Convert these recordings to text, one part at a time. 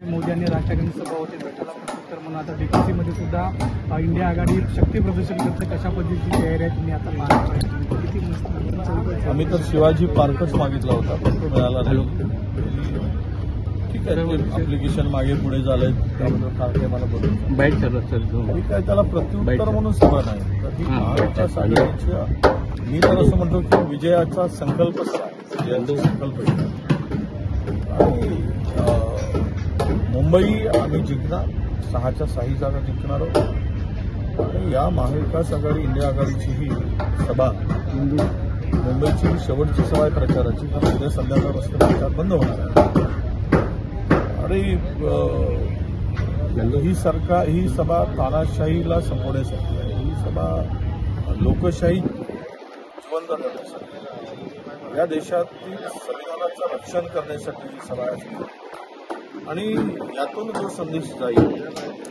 मोदी यांनी राष्ट्रवादी सभा होती भेटायला प्रत्युत्तर म्हणून आता बीकेसी मध्ये सुद्धा इंडिया आघाडी शक्ती प्रदर्शन करते. कशा पद्धतीची तयारी आहे तुम्ही आता पाहता? किती मस्त. आम्ही तर शिवाजी पार्कच मागितला होता पण तो मिळाला नाही. ठीक आहे, अप्लिकेशन मागे पुढे झालंय त्याबद्दल फार काही मला बोलू बाईट करत ठीक आहे. त्याला प्रत्युत्तर म्हणून सभा नाही तर ही महाविकास आघाडीच्या मी तर असं म्हणतो की विजयाचा संकल्पच आहे. विजयाचा संकल्प आणि मुंबई आम्ही जिंकणार, 6च्या 6 जागा जिंकणार आहोत. आणि या महाविकास आघाडी इंडिया आघाडीची ही सभा मुंबईची ही शेवटची सभा आहे प्रचाराची. कारण उद्या संध्याकाळपासून प्रचार बंद होणार आहे. आणि ही सभा तानाशाहीला संपवण्यासाठी आहे. ही सभा लोकशाही जिवंत करण्यासाठी, या देशातील संविधानाचं रक्षण करण्यासाठी ही सभा आहे. आणि यातून जो संदेश जाईल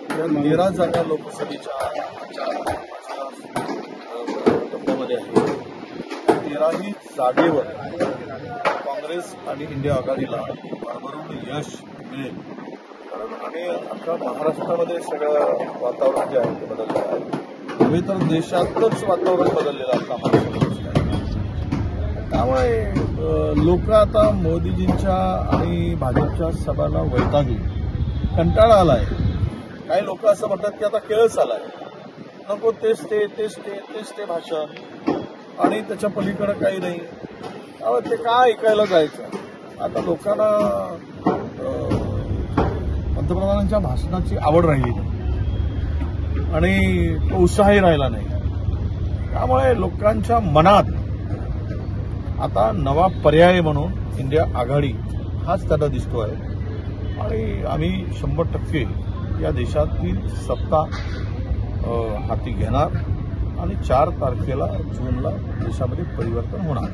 त्या 13 जागा लोकसभेच्या टप्प्यामध्ये आहे. 13ही जागेवर काँग्रेस आणि इंडिया आघाडीला भरभरून यश मिळेल. कारण आणि अख्खा महाराष्ट्रामध्ये सगळं वातावरण जे आहे ते बदललेलं आहे. नव्हे तर देशातच वातावरण बदललेलं आहे महाराष्ट्रामध्ये. त्यामुळे लोक आता मोदीजींच्या आणि भाजपच्या सभाला वैतागली, कंटाळा आलाय. काही लोक असं म्हणतात की आता खेळच आलाय, नको तेच ते भाषण आणि त्याच्या पलीकडे काही नाही. त्यामुळे ते काय ऐकायला जायचं. आता लोकांना पंतप्रधानांच्या भाषणाची आवड राहिली नाही आणि तो उत्साहही राहिला नाही. त्यामुळे लोकांच्या मनात आता नवा पर्याय म्हणून इंडिया आघाडी हाच त्यांना दिसतो आहे. आणि आम्ही 100% या देशातील सत्ता हाती घेणार आणि 4 तारखेला जूनला देशामध्ये परिवर्तन होणार.